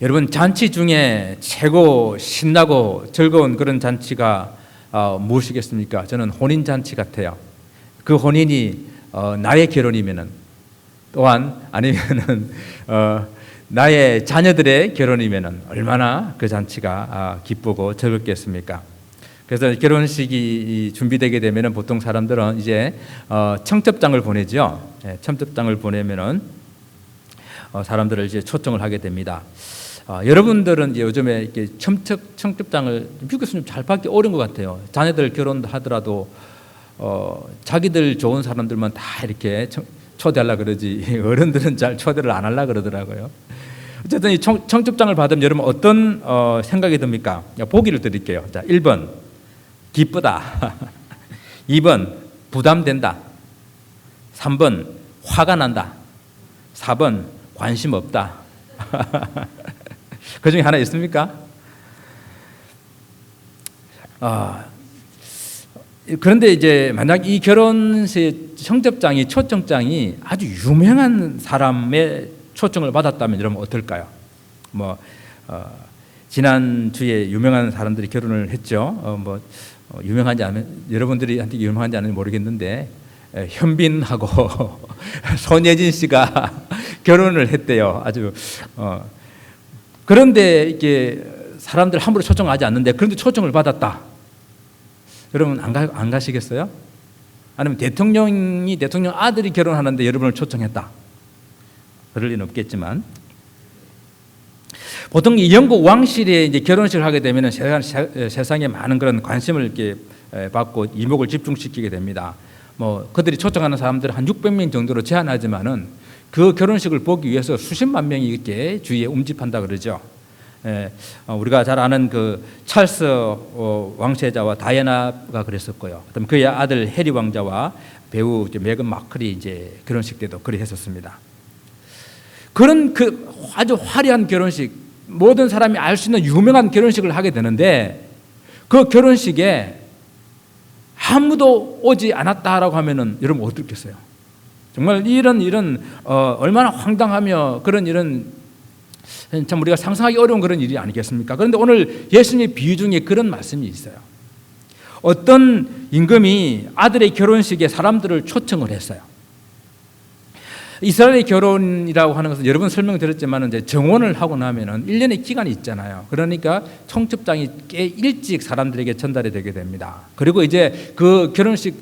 여러분, 잔치 중에 최고 신나고 즐거운 그런 잔치가 무엇이겠습니까? 저는 혼인 잔치 같아요. 그 혼인이 나의 결혼이면은, 또한 아니면은 나의 자녀들의 결혼이면은 얼마나 그 잔치가 기쁘고 즐겁겠습니까? 그래서 결혼식이 준비되게 되면은 보통 사람들은 이제 청첩장을 보내죠. 청첩장을 보내면은 사람들을 이제 초청을 하게 됩니다. 여러분들은 이제 요즘에 이렇게 청첩장을 미국에서 좀 잘 받기 어려운 것 같아요. 자녀들 결혼하더라도 자기들 좋은 사람들만 다 이렇게 초대하려고 그러지 어른들은 잘 초대를 안 하려고 그러더라고요. 어쨌든 이 청첩장을 받으면 여러분 어떤 생각이 듭니까? 보기를 드릴게요. 자, 1번 기쁘다. 2번 부담된다. 3번 화가 난다. 4번 관심 없다. 그 중에 하나 있습니까? 그런데 이제 만약 이 결혼식 청첩장이 초청장이 아주 유명한 사람의 초청을 받았다면 여러분 어떨까요? 지난 주에 유명한 사람들이 결혼을 했죠. 유명한지 아니면 여러분들이 한테 유명한지 아닌지 모르겠는데 현빈하고 손예진 씨가 결혼을 했대요. 아주 그런데 이게 사람들 함부로 초청하지 않는데 그런데 초청을 받았다. 여러분 안 가시겠어요? 아니면 대통령 아들이 결혼하는데 여러분을 초청했다. 그럴 리는 없겠지만 보통 이 영국 왕실의 이제 결혼식을 하게 되면 세상에 많은 그런 관심을 이렇게 받고 이목을 집중시키게 됩니다. 그들이 초청하는 사람들 한 600명 정도로 제한하지만은 그 결혼식을 보기 위해서 수십만 명이 이렇게 주위에 움집한다 그러죠. 우리가 잘 아는 그 찰스 왕세자와 다이애나가 그랬었고요. 그다음 그의 아들 해리 왕자와 배우 메건 마클이 이제 결혼식 때도 그리 했었습니다. 그런 그 아주 화려한 결혼식, 모든 사람이 알 수 있는 유명한 결혼식을 하게 되는데 그 결혼식에 아무도 오지 않았다라고 하면은 여러분 어떻겠어요? 정말 이런 얼마나 황당하며 그런 일은 참 우리가 상상하기 어려운 그런 일이 아니겠습니까? 그런데 오늘 예수님의 비유 중에 그런 말씀이 있어요. 어떤 임금이 아들의 결혼식에 사람들을 초청을 했어요. 이스라엘의 결혼이라고 하는 것은 여러분 설명드렸지만 이제 정혼을 하고 나면은 1년의 기간이 있잖아요. 그러니까 청첩장이 꽤 일찍 사람들에게 전달이 되게 됩니다. 그리고 이제 그 결혼식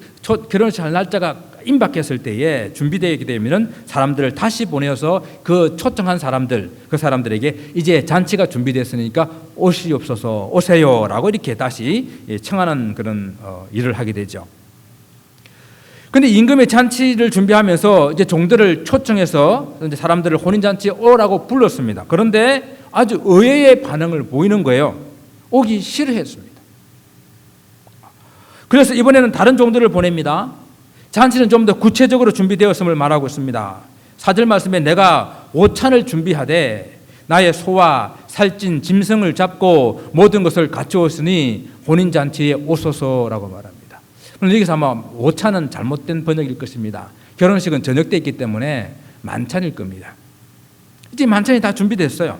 할 날짜가 임박했을 때에 준비되게 되면은 사람들을 다시 보내서 그 초청한 사람들, 그 사람들에게 이제 잔치가 준비됐으니까 오시옵소서, 오세요라고 이렇게 다시 청하는 그런 일을 하게 되죠. 근데 임금의 잔치를 준비하면서 이제 종들을 초청해서 이제 사람들을 혼인잔치에 오라고 불렀습니다. 그런데 아주 의외의 반응을 보이는 거예요. 오기 싫어했습니다. 그래서 이번에는 다른 종들을 보냅니다. 잔치는 좀 더 구체적으로 준비되었음을 말하고 있습니다. 4절 말씀에 내가 오찬을 준비하되 나의 소와 살찐 짐승을 잡고 모든 것을 갖추었으니 혼인잔치에 오소서라고 말합니다. 여기서 아마 오찬은 잘못된 번역일 것입니다. 결혼식은 저녁 때 있기 때문에 만찬일 겁니다. 이제 만찬이 다 준비됐어요.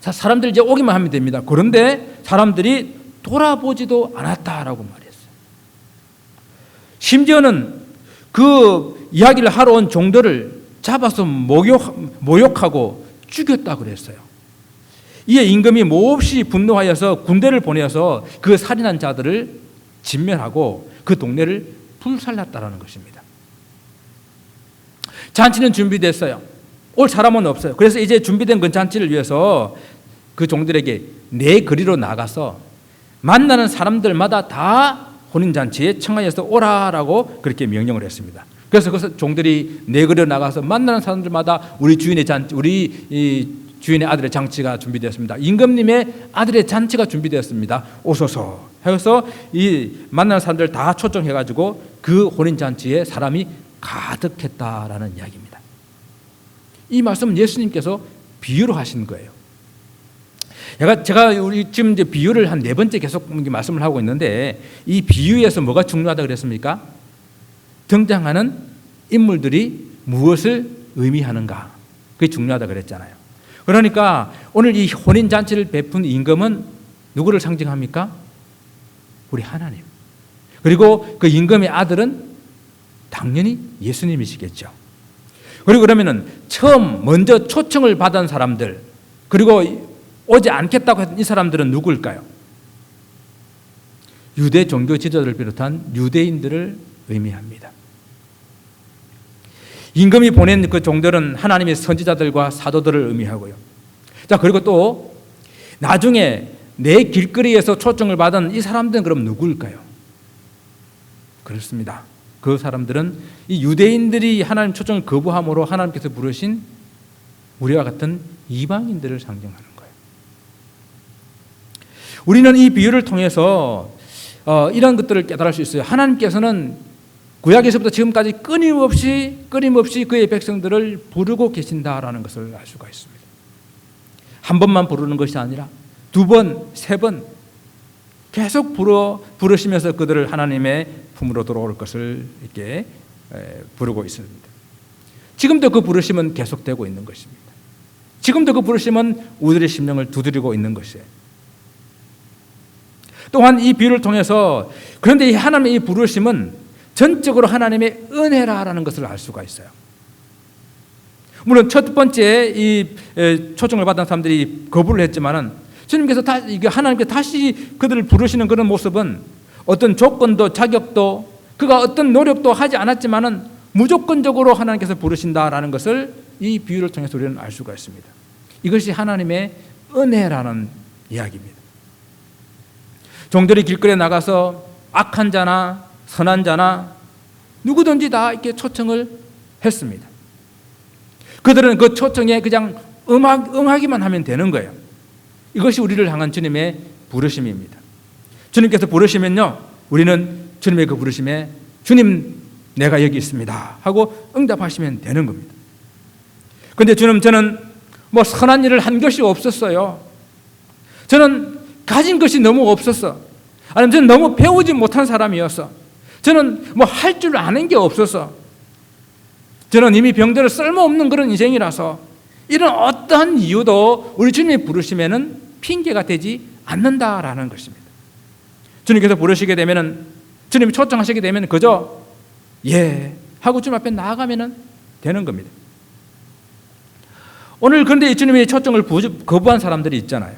자, 사람들이 이제 오기만 하면 됩니다. 그런데 사람들이 돌아보지도 않았다라고 말했어요. 심지어는 그 이야기를 하러 온 종들을 잡아서 모욕하고 죽였다고 그랬어요. 이에 임금이 몹시 분노하여서 군대를 보내서 그 살인한 자들을 진멸하고 그 동네를 불살랐다라는 것입니다. 잔치는 준비됐어요. 올 사람은 없어요. 그래서 이제 준비된 그 잔치를 위해서 그 종들에게 네 거리로 나가서 만나는 사람들마다 다 혼인잔치에 청하여서 오라라고 그렇게 명령을 했습니다. 그래서 그 종들이 네 거리로 나가서 만나는 사람들마다 우리 주인의 주인의 아들의 잔치가 준비되었습니다. 임금님의 아들의 잔치가 준비되었습니다. 오소서 해서 이 만나는 사람들 다 초청해가지고 그 혼인잔치에 사람이 가득했다라는 이야기입니다. 이 말씀은 예수님께서 비유로 하신 거예요. 제가 우리 지금 이제 비유를 한 4번째 계속 말씀을 하고 있는데 이 비유에서 뭐가 중요하다고 그랬습니까? 등장하는 인물들이 무엇을 의미하는가? 그게 중요하다고 그랬잖아요. 그러니까 오늘 이 혼인잔치를 베푼 임금은 누구를 상징합니까? 우리 하나님. 그리고 그 임금의 아들은 당연히 예수님이시겠죠. 그리고 그러면은 처음 먼저 초청을 받은 사람들, 그리고 오지 않겠다고 했던 이 사람들은 누구일까요? 유대 종교 지도자를 비롯한 유대인들을 의미합니다. 임금이 보낸 그 종들은 하나님의 선지자들과 사도들을 의미하고요. 자, 그리고 또 나중에 내 길거리에서 초청을 받은 이 사람들은 그럼 누구일까요? 그렇습니다. 그 사람들은 이 유대인들이 하나님 초청을 거부함으로 하나님께서 부르신 우리와 같은 이방인들을 상징하는 거예요. 우리는 이 비유를 통해서 이런 것들을 깨달을 수 있어요. 하나님께서는 구약에서부터 지금까지 끊임없이 그의 백성들을 부르고 계신다라는 것을 알 수가 있습니다. 한 번만 부르는 것이 아니라 두 번, 세 번 계속 부르시면서 그들을 하나님의 품으로 돌아올 것을 이렇게 부르고 있습니다. 지금도 그 부르심은 계속되고 있는 것입니다. 지금도 그 부르심은 우리들의 심령을 두드리고 있는 것이에요. 또한 이 비유를 통해서 그런데 이 하나님의 이 부르심은 전적으로 하나님의 은혜라는 것을 알 수가 있어요. 물론 첫 번째 이 초청을 받은 사람들이 거부를 했지만은 주님께서 하나님께서 다시 그들을 부르시는 그런 모습은 어떤 조건도 자격도 그가 어떤 노력도 하지 않았지만은 무조건적으로 하나님께서 부르신다라는 것을 이 비유를 통해서 우리는 알 수가 있습니다. 이것이 하나님의 은혜라는 이야기입니다. 종들이 길거리에 나가서 악한 자나 선한 자나 누구든지 다 이렇게 초청을 했습니다. 그들은 그 초청에 그냥 응하기만 하면 되는 거예요. 이것이 우리를 향한 주님의 부르심입니다. 주님께서 부르시면요, 우리는 주님의 그 부르심에 주님 내가 여기 있습니다 하고 응답하시면 되는 겁니다. 그런데 저는 뭐 선한 일을 한 것이 없었어요. 저는 가진 것이 너무 없었어. 아니면 저는 너무 배우지 못한 사람이었어. 저는 뭐 할 줄 아는 게 없어서. 저는 이미 병들어 쓸모없는 그런 인생이라서 이런 어떠한 이유도 우리 주님이 부르시면은 핑계가 되지 않는다라는 것입니다. 주님께서 부르시게 되면은 주님이 초청하시게 되면 그저 예 하고 주님 앞에 나아가면은 되는 겁니다. 오늘 그런데 주님의 초청을 거부한 사람들이 있잖아요.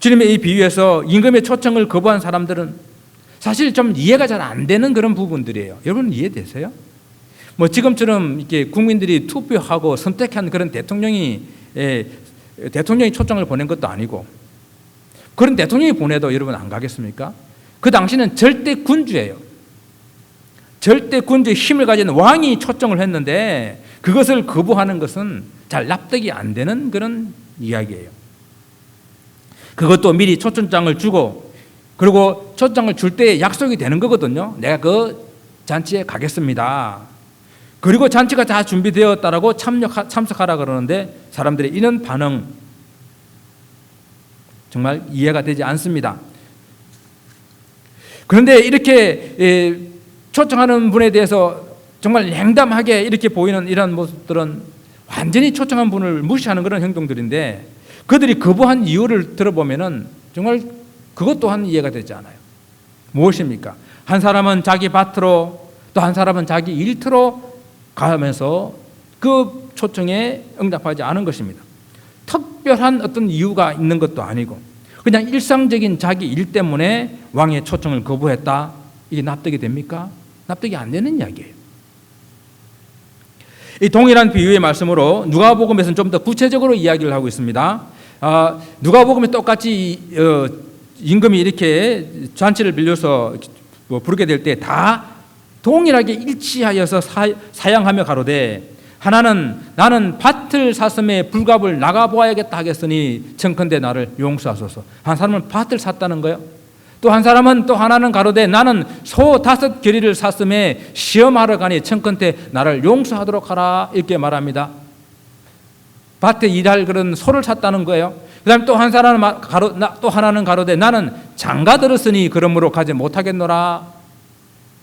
주님의 이 비유에서 임금의 초청을 거부한 사람들은 사실 좀 이해가 잘 안 되는 그런 부분들이에요. 여러분 이해되세요? 뭐 지금처럼 이렇게 국민들이 투표하고 선택한 그런 대통령이 초청을 보낸 것도 아니고 그런 대통령이 보내도 여러분 안 가겠습니까? 그 당시는 절대 군주예요. 절대 군주의 힘을 가진 왕이 초청을 했는데 그것을 거부하는 것은 잘 납득이 안 되는 그런 이야기예요. 그것도 미리 초청장을 주고 그리고 초청장을 줄 때 약속이 되는 거거든요. 내가 그 잔치에 가겠습니다. 그리고 잔치가 다 준비되었다라고 참석하라 그러는데 사람들의 이런 반응 정말 이해가 되지 않습니다. 그런데 이렇게 초청하는 분에 대해서 정말 냉담하게 이렇게 보이는 이런 모습들은 완전히 초청한 분을 무시하는 그런 행동들인데 그들이 거부한 이유를 들어보면은 정말 그것 또한 이해가 되지 않아요. 무엇입니까? 한 사람은 자기 밭으로 또 한 사람은 자기 일터로 가면서 그 초청에 응답하지 않은 것입니다. 특별한 어떤 이유가 있는 것도 아니고 그냥 일상적인 자기 일 때문에 왕의 초청을 거부했다. 이게 납득이 됩니까? 납득이 안 되는 이야기예요. 이 동일한 비유의 말씀으로 누가복음에서는 좀 더 구체적으로 이야기를 하고 있습니다. 누가복음에 똑같이 임금이 이렇게 잔치를 빌려서 부르게 될 때 다 동일하게 일치하여서 사양하며 가로되 하나는 나는 밭을 샀음에 불갑을 나가보아야겠다 하겠으니 청컨대 나를 용서하소서. 한 사람은 밭을 샀다는 거예요. 또 한 사람은 또 하나는 가로되 나는 소 5 샀음에 시험하러 가니 청컨대 나를 용서하도록 하라 이렇게 말합니다. 밭에 일할 그런 소를 샀다는 거예요. 그다음 또 한 사람은 또 하나는 가로되 나는 장가 들었으니 그러므로 가지 못하겠노라.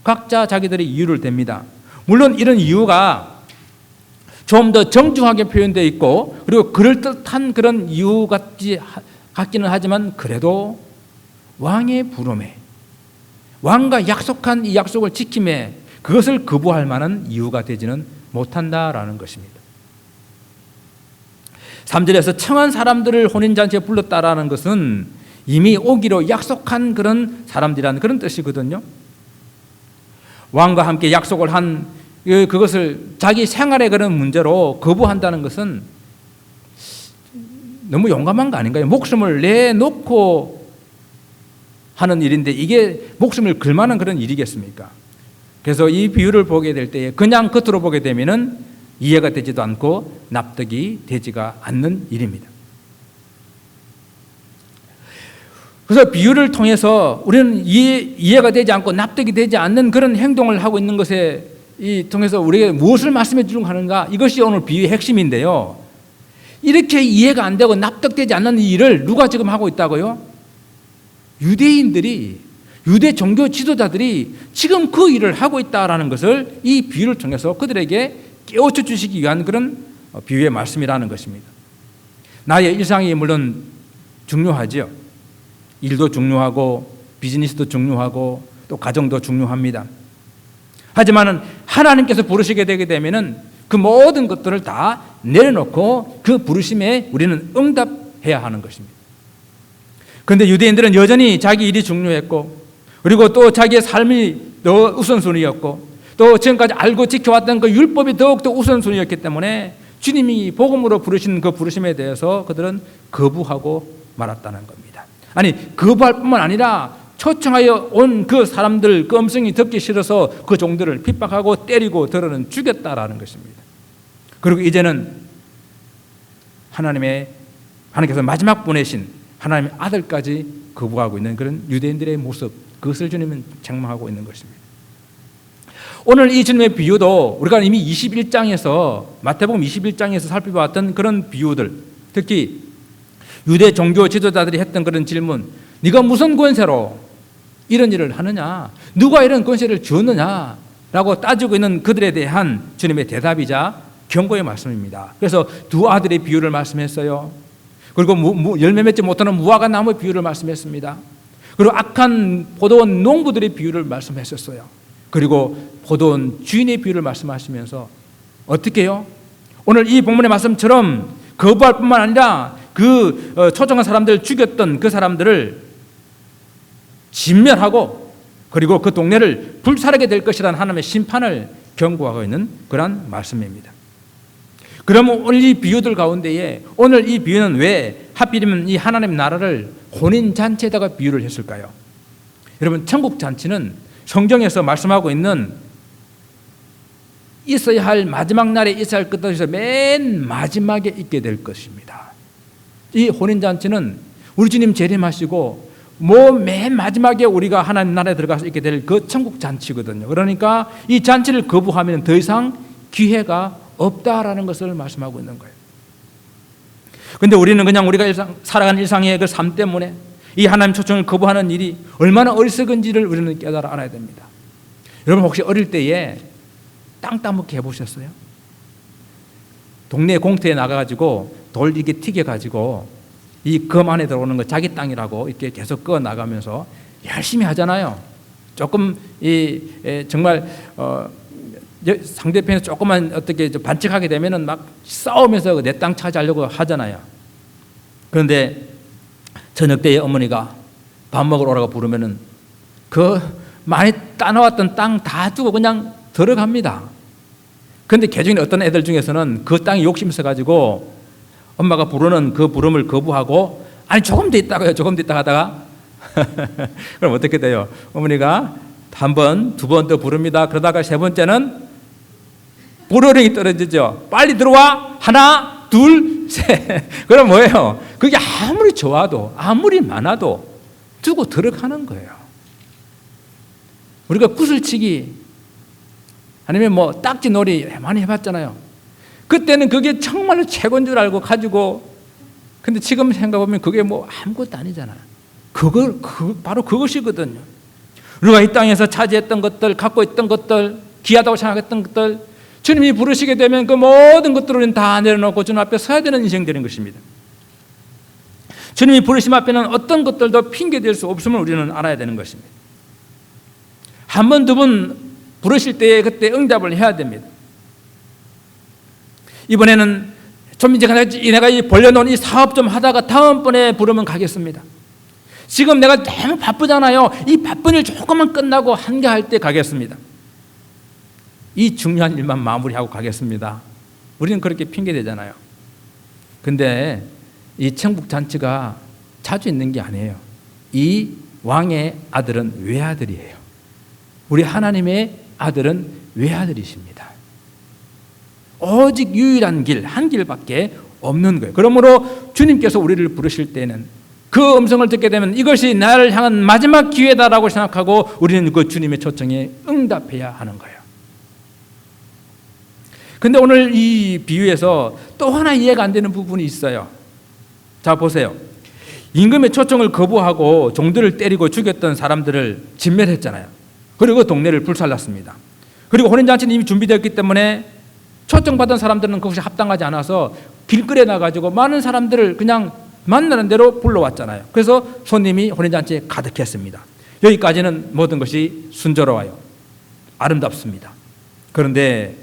각자 자기들의 이유를 댑니다. 물론 이런 이유가 좀 더 정중하게 표현되어 있고, 그리고 그럴듯한 그런 이유 같기는 하지만 그래도 왕의 부름에, 왕과 약속한 이 약속을 지킴에 그것을 거부할 만한 이유가 되지는 못한다라는 것입니다. 3절에서 청한 사람들을 혼인잔치에 불렀다라는 것은 이미 오기로 약속한 그런 사람들이라는 그런 뜻이거든요. 왕과 함께 약속을 한 그것을 자기 생활의 그런 문제로 거부한다는 것은 너무 용감한 거 아닌가요? 목숨을 내놓고 하는 일인데 이게 목숨을 걸 만한 그런 일이겠습니까? 그래서 이 비유를 보게 될 때에 그냥 겉으로 보게 되면은 이해가 되지도 않고 납득이 되지가 않는 일입니다. 그래서 비유를 통해서 우리는 이해가 되지 않고 납득이 되지 않는 그런 행동을 하고 있는 것에 통해서 우리에게 무엇을 말씀해 주려고 하는가? 이것이 오늘 비유의 핵심인데요. 이렇게 이해가 안 되고 납득되지 않는 이 일을 누가 지금 하고 있다고요? 유대인들이, 유대 종교 지도자들이 지금 그 일을 하고 있다라는 것을 이 비유를 통해서 그들에게 깨우쳐 주시기 위한 그런 비유의 말씀이라는 것입니다. 나의 일상이 물론 중요하죠. 일도 중요하고 비즈니스도 중요하고 또 가정도 중요합니다. 하지만 하나님께서 부르시게 되게 되면은 그 모든 것들을 다 내려놓고 그 부르심에 우리는 응답해야 하는 것입니다. 그런데 유대인들은 여전히 자기 일이 중요했고, 그리고 또 자기의 삶이 더 우선순위였고, 또 지금까지 알고 지켜왔던 그 율법이 더욱더 우선순위였기 때문에 주님이 복음으로 부르신 그 부르심에 대해서 그들은 거부하고 말았다는 겁니다. 아니, 거부할 뿐만 아니라 초청하여 온 그 사람들, 그 음성이 듣기 싫어서 그 종들을 핍박하고 때리고 들어는 죽였다라는 것입니다. 그리고 이제는 하나님께서 마지막 보내신 하나님의 아들까지 거부하고 있는 그런 유대인들의 모습, 그것을 주님은 책망하고 있는 것입니다. 오늘 이 주님의 비유도 우리가 이미 21장에서, 마태복음 21장에서 살펴봤던 그런 비유들, 특히 유대 종교 지도자들이 했던 그런 질문, 네가 무슨 권세로 이런 일을 하느냐, 누가 이런 권세를 주었느냐라고 따지고 있는 그들에 대한 주님의 대답이자 경고의 말씀입니다. 그래서 두 아들의 비유를 말씀했어요. 그리고 열매 맺지 못하는 무화과 나무의 비유를 말씀했습니다. 그리고 악한 포도원 농부들의 비유를 말씀했었어요. 그리고 포도원 주인의 비유를 말씀하시면서 어떻게 해요? 오늘 이 본문의 말씀처럼 거부할 뿐만 아니라 그 초청한 사람들을 죽였던 그 사람들을 진멸하고, 그리고 그 동네를 불살하게 될 것이라는 하나님의 심판을 경고하고 있는 그런 말씀입니다. 그러면 오늘 이 비유들 가운데에 오늘 이 비유는 왜 하필이면 이 하나님 나라를 혼인잔치에다가 비유를 했을까요? 여러분, 천국잔치는 성경에서 말씀하고 있는 있어야 할 마지막 날에 있어야 할 것들에서 맨 마지막에 있게 될 것입니다. 이 혼인잔치는 우리 주님 재림하시고 맨 마지막에 우리가 하나님 나라에 들어가서 있게 될 그 천국잔치거든요. 그러니까 이 잔치를 거부하면 더 이상 기회가 없다라는 것을 말씀하고 있는 거예요. 그런데 우리는 그냥 우리가 살아가는 일상의 그 삶 때문에 이 하나님 초청을 거부하는 일이 얼마나 어리석은지를 우리는 깨달아 알아야 됩니다. 여러분, 혹시 어릴 때에 땅 따먹기 해보셨어요? 동네 공터에 나가가지고 돌 이렇게 튀겨가지고 이 검 안에 들어오는 거 자기 땅이라고 이렇게 계속 꺼 나가면서 열심히 하잖아요. 조금 정말 상대편에서 조금만 어떻게 반칙하게 되면은 막 싸우면서 내 땅 차지하려고 하잖아요. 그런데 저녁 때에 어머니가 밥 먹으러 오라고 부르면은 그 많이 따놓았던 땅 다 두고 그냥 들어갑니다. 그런데 개중에 어떤 애들 중에서는 그 땅에 욕심 있어가지고 엄마가 부르는 그 부름을 거부하고, 아니 조금 더 있다가요, 조금 더 있다가 하다가 그럼 어떻게 돼요? 어머니가 한 번, 두 번 더 부릅니다. 그러다가 세 번째는 보로령이 떨어지죠. 빨리 들어와. 하나, 둘, 셋. 그럼 뭐예요? 그게 아무리 좋아도, 아무리 많아도 두고 들어가는 거예요. 우리가 구슬치기 아니면 뭐 딱지놀이 많이 해봤잖아요. 그때는 그게 정말로 최고인 줄 알고 가지고, 근데 지금 생각해보면 그게 뭐 아무것도 아니잖아요. 바로 그것이거든요. 우리가 이 땅에서 차지했던 것들, 갖고 있던 것들, 귀하다고 생각했던 것들, 주님이 부르시게 되면 그 모든 것들을 다 내려놓고 주님 앞에 서야 되는 인생 되는 것입니다. 주님이 부르심 앞에는 어떤 것들도 핑계댈 수 없음을 우리는 알아야 되는 것입니다. 한 번, 두 번 부르실 때에 그때 응답을 해야 됩니다. 이번에는 좀 이제 내가 벌려놓은 이 사업 좀 하다가 다음번에 부르면 가겠습니다. 지금 내가 너무 바쁘잖아요. 이 바쁜 일 조금만 끝나고 한가할 때 가겠습니다. 이 중요한 일만 마무리하고 가겠습니다. 우리는 그렇게 핑계대잖아요. 근데 이 천국 잔치가 자주 있는 게 아니에요. 이 왕의 아들은 외아들이에요. 우리 하나님의 아들은 외아들이십니다. 오직 유일한 길, 한 길밖에 없는 거예요. 그러므로 주님께서 우리를 부르실 때는 그 음성을 듣게 되면 이것이 나를 향한 마지막 기회다라고 생각하고 우리는 그 주님의 초청에 응답해야 하는 거예요. 근데 오늘 이 비유에서 또 하나 이해가 안 되는 부분이 있어요. 자, 보세요. 임금의 초청을 거부하고 종들을 때리고 죽였던 사람들을 진멸했잖아요. 그리고 동네를 불살랐습니다. 그리고 혼인잔치는 이미 준비되었기 때문에 초청받은 사람들은 그것이 합당하지 않아서 길거리에 나가지고 많은 사람들을 그냥 만나는 대로 불러왔잖아요. 그래서 손님이 혼인잔치에 가득했습니다. 여기까지는 모든 것이 순조로워요. 아름답습니다. 그런데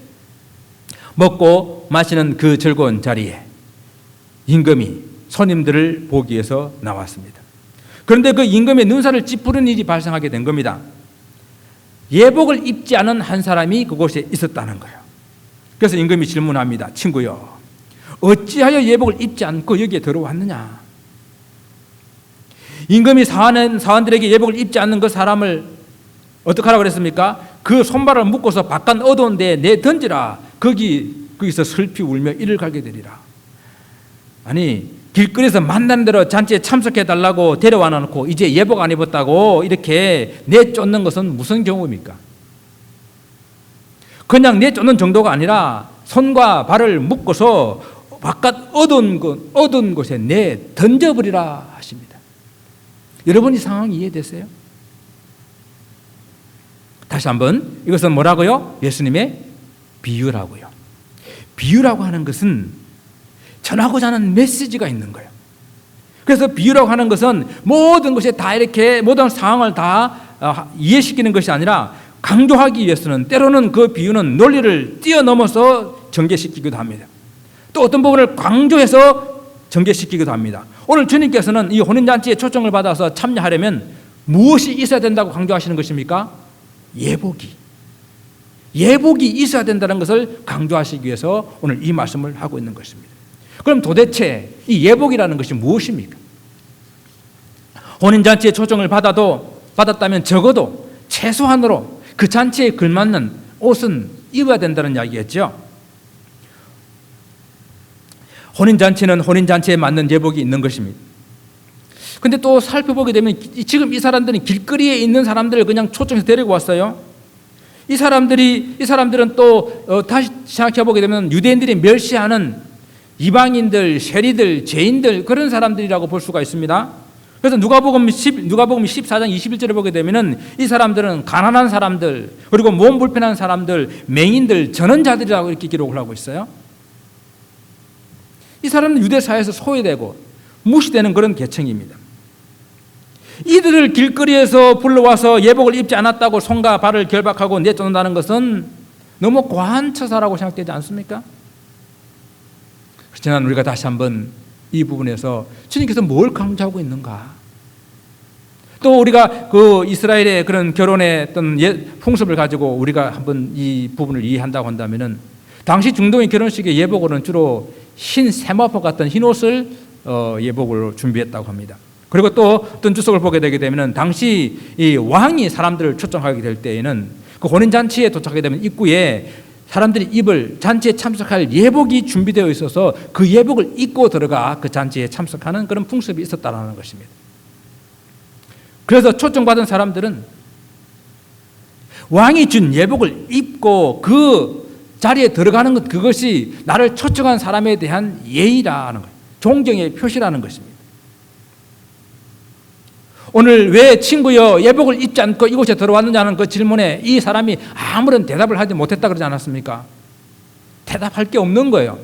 먹고 마시는 그 즐거운 자리에 임금이 손님들을 보기 위해서 나왔습니다. 그런데 그 임금의 눈살을 찌푸리는 일이 발생하게 된 겁니다. 예복을 입지 않은 한 사람이 그곳에 있었다는 거예요. 그래서 임금이 질문합니다. 친구요, 어찌하여 예복을 입지 않고 여기에 들어왔느냐? 임금이 사원들에게 예복을 입지 않는 그 사람을 어떻게 하라고 그랬습니까? 그 손발을 묶어서 바깥 어두운 데에 내던지라. 거기서 슬피 울며 이를 갈게 되리라. 아니, 길거리에서 만나는 대로 잔치에 참석해달라고 데려와 놓고 이제 예복 안 입었다고 이렇게 내쫓는 것은 무슨 경우입니까? 그냥 내쫓는 정도가 아니라 손과 발을 묶어서 바깥 어두운 곳에 내던져버리라 하십니다. 여러분, 이 상황 이해되세요? 다시 한번, 이것은 뭐라고요? 예수님의 비유라고요. 비유라고 하는 것은 전하고자 하는 메시지가 있는 거예요. 그래서 비유라고 하는 것은 모든 것에 다 이렇게 모든 상황을 다 이해시키는 것이 아니라 강조하기 위해서는 때로는 그 비유는 논리를 뛰어넘어서 전개시키기도 합니다. 또 어떤 부분을 강조해서 전개시키기도 합니다. 오늘 주님께서는 이 혼인잔치에 초청을 받아서 참여하려면 무엇이 있어야 된다고 강조하시는 것입니까? 예복이 있어야 된다는 것을 강조하시기 위해서 오늘 이 말씀을 하고 있는 것입니다. 그럼 도대체 이 예복이라는 것이 무엇입니까? 혼인잔치에 초청을 받았다면 적어도 최소한으로 그 잔치에 걸맞는 옷은 입어야 된다는 이야기겠죠. 혼인잔치는 혼인잔치에 맞는 예복이 있는 것입니다. 근데 또 살펴보게 되면 지금 이 사람들은 길거리에 있는 사람들을 그냥 초청해서 데리고 왔어요. 이 사람들은 또 다시 생각해 보게 되면 유대인들이 멸시하는 이방인들, 세리들, 죄인들, 그런 사람들이라고 볼 수가 있습니다. 그래서 누가복음 14장 21절에 보게 되면은 이 사람들은 가난한 사람들, 그리고 몸 불편한 사람들, 맹인들, 전원자들이라고 이렇게 기록을 하고 있어요. 이 사람은 유대 사회에서 소외되고 무시되는 그런 계층입니다. 이들을 길거리에서 불러와서 예복을 입지 않았다고 손과 발을 결박하고 내쫓는다는 것은 너무 과한 처사라고 생각되지 않습니까? 그렇지만 우리가 다시 한번 이 부분에서 주님께서 뭘 강조하고 있는가? 또 우리가 그 이스라엘의 그런 결혼의 어떤 풍습을 가지고 우리가 한번 이 부분을 이해한다고 한다면은 당시 중동의 결혼식의 예복으로는 주로 흰 세마포 같은 흰 옷을 예복으로 준비했다고 합니다. 그리고 또 어떤 주석을 보게 되게 되면은 당시 이 왕이 사람들을 초청하게 될 때에는 그 혼인잔치에 도착하게 되면 입구에 사람들이 입을 잔치에 참석할 예복이 준비되어 있어서 그 예복을 입고 들어가 그 잔치에 참석하는 그런 풍습이 있었다는 것입니다. 그래서 초청받은 사람들은 왕이 준 예복을 입고 그 자리에 들어가는 것, 그것이 나를 초청한 사람에 대한 예의라는 거예요. 존경의 표시라는 것입니다. 오늘 왜 친구여 예복을 입지 않고 이곳에 들어왔느냐는 그 질문에 이 사람이 아무런 대답을 하지 못했다 그러지 않았습니까? 대답할 게 없는 거예요.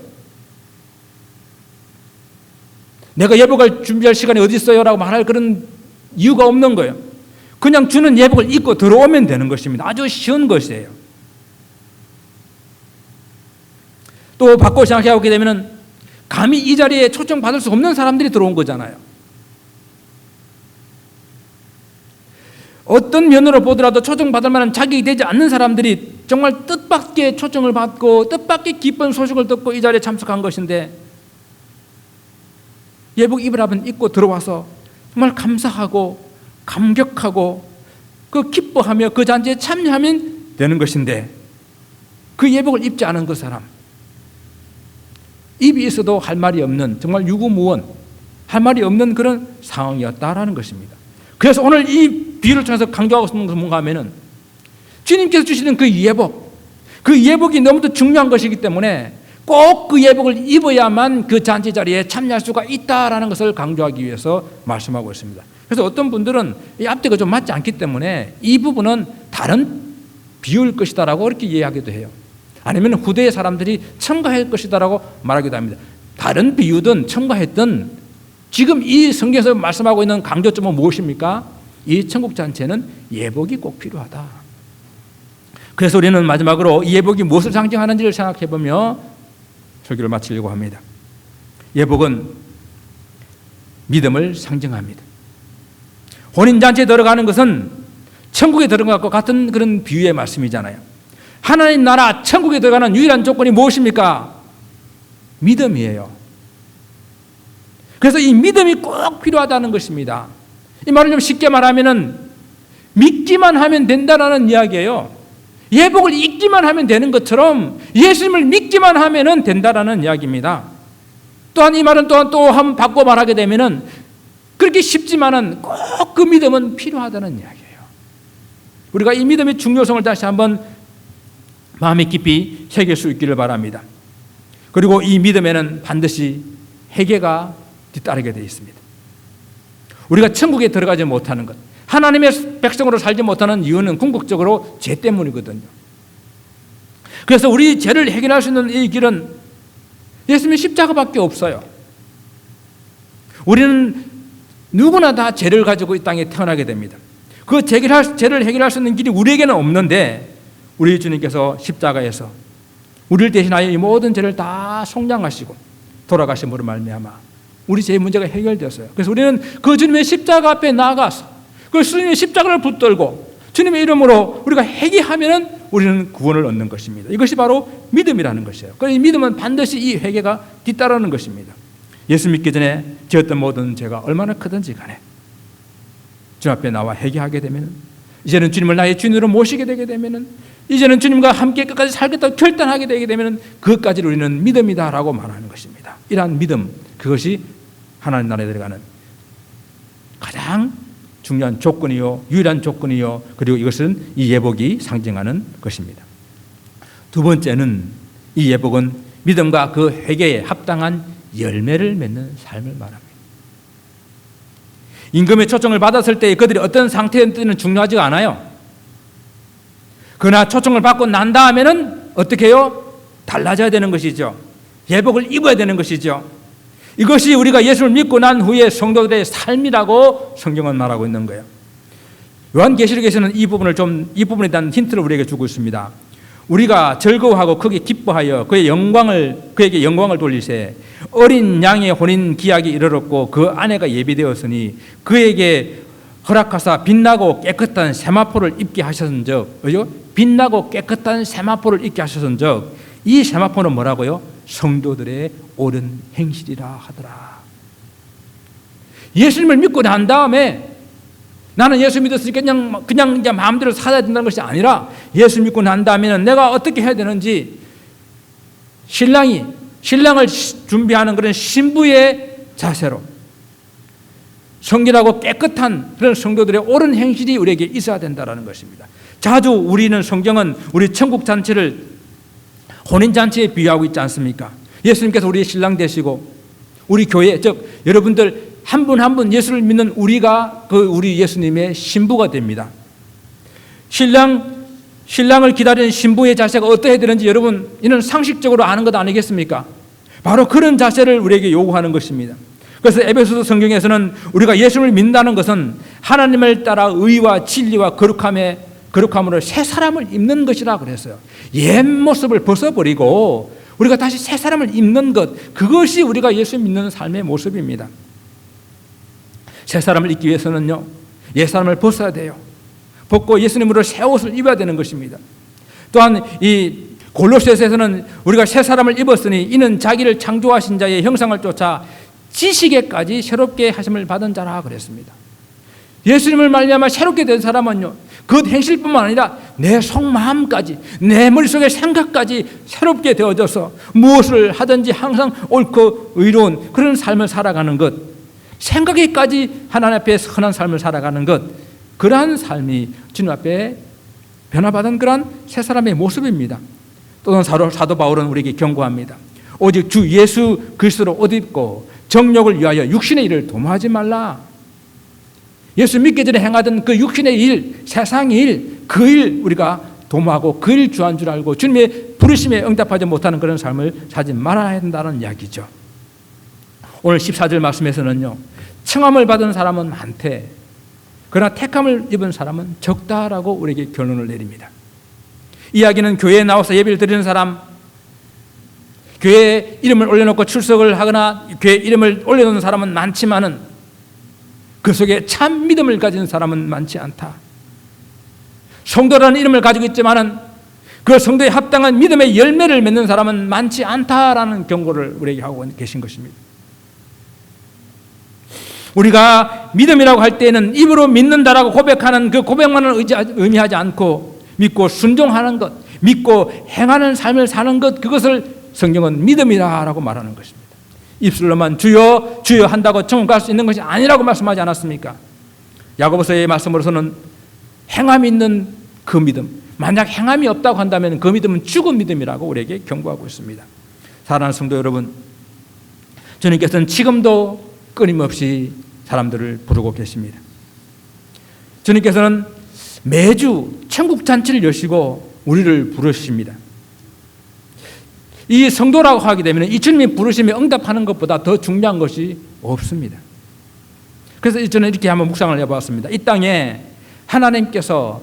내가 예복을 준비할 시간이 어디 있어요? 라고 말할 그런 이유가 없는 거예요. 그냥 주는 예복을 입고 들어오면 되는 것입니다. 아주 쉬운 것이에요. 또 바꿔 생각해 보게 되면 감히 이 자리에 초청받을 수 없는 사람들이 들어온 거잖아요. 어떤 면으로 보더라도 초청받을 만한 자격이 되지 않는 사람들이 정말 뜻밖의 초청을 받고 뜻밖의 기쁜 소식을 듣고 이 자리에 참석한 것인데, 예복 입으라면 입고 들어와서 정말 감사하고 감격하고 그 기뻐하며 그 잔치에 참여하면 되는 것인데, 그 예복을 입지 않은 그 사람, 입이 있어도 할 말이 없는, 정말 유구무원, 할 말이 없는 그런 상황이었다라는 것입니다. 그래서 오늘 이 비유를 통해서 강조하고 싶은 것은 뭔가 하면은, 주님께서 주시는 그 예복, 그 예복이 너무도 중요한 것이기 때문에 꼭 그 예복을 입어야만 그 잔치 자리에 참여할 수가 있다라는 것을 강조하기 위해서 말씀하고 있습니다. 그래서 어떤 분들은 이 앞뒤가 좀 맞지 않기 때문에 이 부분은 다른 비유일 것이다라고 그렇게 이해하기도 해요. 아니면 후대의 사람들이 첨가할 것이다라고 말하기도 합니다. 다른 비유든 첨가했든 지금 이 성경에서 말씀하고 있는 강조점은 무엇입니까? 이 천국 잔치에는 예복이 꼭 필요하다. 그래서 우리는 마지막으로 이 예복이 무엇을 상징하는지를 생각해 보며 설교를 마치려고 합니다. 예복은 믿음을 상징합니다. 혼인잔치에 들어가는 것은 천국에 들어간 것과 같은 그런 비유의 말씀이잖아요. 하나님 나라 천국에 들어가는 유일한 조건이 무엇입니까? 믿음이에요. 그래서 이 믿음이 꼭 필요하다는 것입니다. 이 말을 좀 쉽게 말하면은 믿기만 하면 된다라는 이야기예요. 예복을 입기만 하면 되는 것처럼 예수님을 믿기만 하면 된다라는 이야기입니다. 또한 이 말은 또한 또 한번 바꿔 말하게 되면은 그렇게 쉽지만은 꼭 그 믿음은 필요하다는 이야기예요. 우리가 이 믿음의 중요성을 다시 한번 마음에 깊이 새길 수 있기를 바랍니다. 그리고 이 믿음에는 반드시 회개가 뒤따르게 되어 있습니다. 우리가 천국에 들어가지 못하는 것, 하나님의 백성으로 살지 못하는 이유는 궁극적으로 죄 때문이거든요. 그래서 우리 죄를 해결할 수 있는 이 길은 예수님의 십자가밖에 없어요. 우리는 누구나 다 죄를 가지고 이 땅에 태어나게 됩니다. 그 죄를 해결할 수 있는 길이 우리에게는 없는데, 우리 주님께서 십자가에서 우리를 대신하여 이 모든 죄를 다 속량하시고 돌아가심으로 말미암아 우리 죄의 문제가 해결되었어요. 그래서 우리는 그 주님의 십자가 앞에 나아가서 그 주님의 십자가를 붙들고 주님의 이름으로 우리가 회개하면은 우리는 구원을 얻는 것입니다. 이것이 바로 믿음이라는 것이에요. 그래서 이 믿음은 반드시 이 회개가 뒤따르는 것입니다. 예수 믿기 전에 지었던 모든 죄가 얼마나 크든지 간에 주님 앞에 나와 회개하게 되면, 이제는 주님을 나의 주인으로 모시게 되게 되면, 이제는 주님과 함께 끝까지 살겠다고 결단하게 되게 되면 그것까지 우리는 믿음이다라고 말하는 것입니다. 이러한 믿음, 그것이 하나님 나라에 들어가는 가장 중요한 조건이요, 유일한 조건이요, 그리고 이것은 이 예복이 상징하는 것입니다. 두 번째는 이 예복은 믿음과 그 회개에 합당한 열매를 맺는 삶을 말합니다. 임금의 초청을 받았을 때 그들이 어떤 상태인지는 중요하지가 않아요. 그러나 초청을 받고 난 다음에는 어떻게 해요? 달라져야 되는 것이죠. 예복을 입어야 되는 것이죠. 이것이 우리가 예수를 믿고 난 후에 성도들의 삶이라고 성경은 말하고 있는 거예요. 요한계시록에서는 이 부분에 대한 힌트를 우리에게 주고 있습니다. 우리가 즐거워하고 크게 기뻐하여 그에게 영광을 돌리세. 어린 양의 혼인 기약이 이르렀고 그 아내가 예비되었으니 그에게 허락하사 빛나고 깨끗한 세마포를 입게 하셨은즉, 빛나고 깨끗한 세마포를 입게 하셨은즉, 이 세마포는 뭐라고요? 성도들의 옳은 행실이라 하더라. 예수님을 믿고 난 다음에 나는 예수 믿었으니까 그냥 이제 마음대로 살아야 된다는 것이 아니라, 예수 믿고 난 다음에는 내가 어떻게 해야 되는지 신랑을 준비하는 그런 신부의 자세로 성결하고 깨끗한 그런 성도들의 옳은 행실이 우리에게 있어야 된다는 것입니다. 자주 우리는 성경은 우리 천국 잔치를 혼인잔치에 비유하고 있지 않습니까? 예수님께서 우리의 신랑 되시고 우리 교회, 즉 여러분들 한 분 한 분 예수를 믿는 우리가 우리 예수님의 신부가 됩니다. 신랑을 기다리는 신부의 자세가 어떠해야 되는지 여러분 이는 상식적으로 아는 것 아니겠습니까? 바로 그런 자세를 우리에게 요구하는 것입니다. 그래서 에베소서 성경에서는 우리가 예수를 믿는다는 것은 하나님을 따라 의와 진리와 거룩함으로 새 사람을 입는 것이라 그랬어요. 옛 모습을 벗어버리고 우리가 다시 새 사람을 입는 것, 그것이 우리가 예수 믿는 삶의 모습입니다. 새 사람을 입기 위해서는요, 옛 사람을 벗어야 돼요. 벗고 예수님으로 새 옷을 입어야 되는 것입니다. 또한 이 골로새서에서는 우리가 새 사람을 입었으니 이는 자기를 창조하신 자의 형상을 쫓아 지식에까지 새롭게 하심을 받은 자라 그랬습니다. 예수님을 말미암아 새롭게 된 사람은요, 그 행실뿐만 아니라 내 속마음까지, 내 머릿속의 생각까지 새롭게 되어져서 무엇을 하든지 항상 옳고 의로운 그런 삶을 살아가는 것, 생각에까지 하나님 앞에 선한 삶을 살아가는 것, 그러한 삶이 주님 앞에 변화받은 그러한 새 사람의 모습입니다. 또는 사도 바울은 우리에게 경고합니다. 오직 주 예수 그리스도로 옷 입고 정욕을 위하여 육신의 일을 도모하지 말라. 예수 믿기 전에 행하던 그 육신의 일, 세상의 일, 그 일 우리가 도모하고 그 일 주한 줄 알고 주님의 부르심에 응답하지 못하는 그런 삶을 살지 말아야 한다는 이야기죠. 오늘 14절 말씀에서는요, 청함을 받은 사람은 많대, 그러나 택함을 입은 사람은 적다라고 우리에게 결론을 내립니다. 이야기는 교회에 나와서 예배를 드리는 사람, 교회에 이름을 올려놓고 출석을 하거나 교회 이름을 올려놓는 사람은 많지만은 그 속에 참 믿음을 가진 사람은 많지 않다. 성도라는 이름을 가지고 있지만은 그 성도에 합당한 믿음의 열매를 맺는 사람은 많지 않다라는 경고를 우리에게 하고 계신 것입니다. 우리가 믿음이라고 할 때는 입으로 믿는다라고 고백하는 그 고백만을 의미하지 않고 믿고 순종하는 것, 믿고 행하는 삶을 사는 것, 그것을 성경은 믿음이라고 말하는 것입니다. 입술로만 주여 주여 한다고 천국 갈 수 있는 것이 아니라고 말씀하지 않았습니까? 야고보서의 말씀으로서는 행함이 있는 그 믿음, 만약 행함이 없다고 한다면 그 믿음은 죽은 믿음이라고 우리에게 경고하고 있습니다. 사랑하는 성도 여러분, 주님께서는 지금도 끊임없이 사람들을 부르고 계십니다. 주님께서는 매주 천국 잔치를 여시고 우리를 부르십니다. 이 성도라고 하게 되면 이 주님의 부르심에 응답하는 것보다 더 중요한 것이 없습니다. 그래서 저는 이렇게 한번 묵상을 해보았습니다. 이 땅에 하나님께서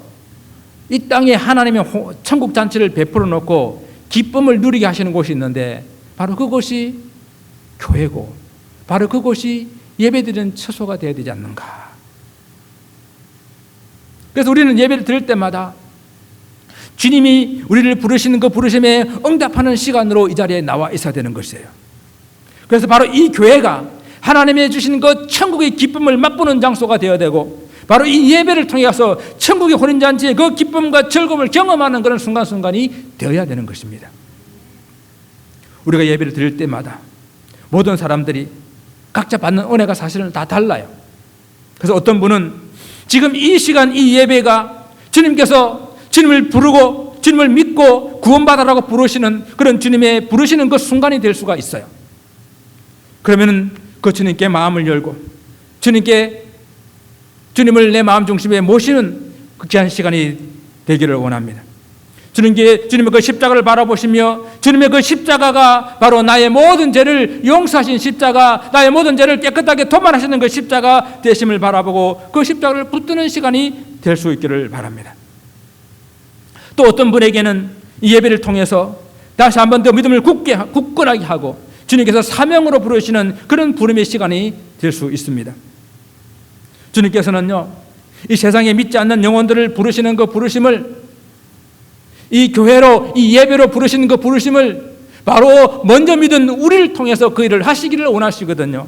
이 땅에 하나님의 천국 잔치를 베풀어 놓고 기쁨을 누리게 하시는 곳이 있는데 바로 그곳이 교회고 바로 그곳이 예배드리는 처소가 되어야 되지 않는가. 그래서 우리는 예배를 드릴 때마다 주님이 우리를 부르시는 그 부르심에 응답하는 시간으로 이 자리에 나와 있어야 되는 것이에요. 그래서 바로 이 교회가 하나님이 주신 그 천국의 기쁨을 맛보는 장소가 되어야 되고 바로 이 예배를 통해서 천국의 혼인잔치의 그 기쁨과 즐거움을 경험하는 그런 순간순간이 되어야 되는 것입니다. 우리가 예배를 드릴 때마다 모든 사람들이 각자 받는 은혜가 사실은 다 달라요. 그래서 어떤 분은 지금 이 시간 이 예배가 주님께서 주님을 부르고 주님을 믿고 구원받아라고 부르시는 그런 주님의 부르시는 그 순간이 될 수가 있어요. 그러면은 그 주님께 마음을 열고 주님을 내 마음 중심에 모시는 그 귀한 시간이 되기를 원합니다. 주님의 그 십자가를 바라보시며 주님의 그 십자가가 바로 나의 모든 죄를 용서하신 십자가, 나의 모든 죄를 깨끗하게 도말하시는 그 십자가 되심을 바라보고 그 십자가를 붙드는 시간이 될 수 있기를 바랍니다. 또 어떤 분에게는 이 예배를 통해서 다시 한 번 더 믿음을 굳건하게 하고 주님께서 사명으로 부르시는 그런 부름의 시간이 될 수 있습니다. 주님께서는요, 이 세상에 믿지 않는 영혼들을 부르시는 그 부르심을 이 교회로, 이 예배로 부르시는 그 부르심을 바로 먼저 믿은 우리를 통해서 그 일을 하시기를 원하시거든요.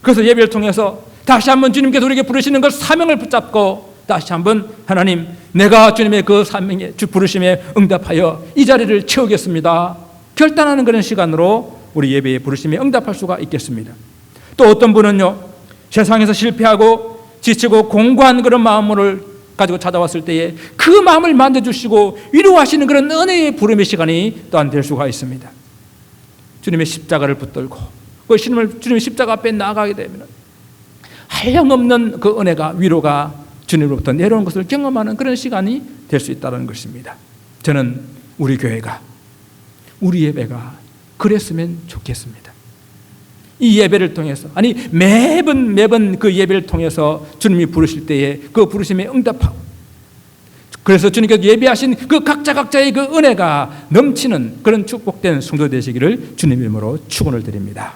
그래서 예배를 통해서 다시 한번 주님께서 우리에게 부르시는 그 사명을 붙잡고 다시 한번 하나님, 내가 주님의 그 사명에 부르심에 응답하여 이 자리를 채우겠습니다. 결단하는 그런 시간으로 우리 예배의 부르심에 응답할 수가 있겠습니다. 또 어떤 분은요, 세상에서 실패하고 지치고 공고한 그런 마음을 가지고 찾아왔을 때에 그 마음을 만져주시고 위로하시는 그런 은혜의 부름의 시간이 또한 될 수가 있습니다. 주님의 십자가를 붙들고 그 주님의 십자가 앞에 나아가게 되면 한량없는 그 은혜가, 위로가 주님으로부터 내려오는 것을 경험하는 그런 시간이 될 수 있다는 것입니다. 저는 우리 교회가, 우리 예배가 그랬으면 좋겠습니다. 이 예배를 통해서, 아니 매번 그 예배를 통해서 주님이 부르실 때에 그 부르심에 응답하고, 그래서 주님께서 예배하신 그 각자의 그 은혜가 넘치는 그런 축복된 성도 되시기를 주님 이름으로 축원을 드립니다.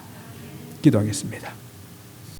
기도하겠습니다.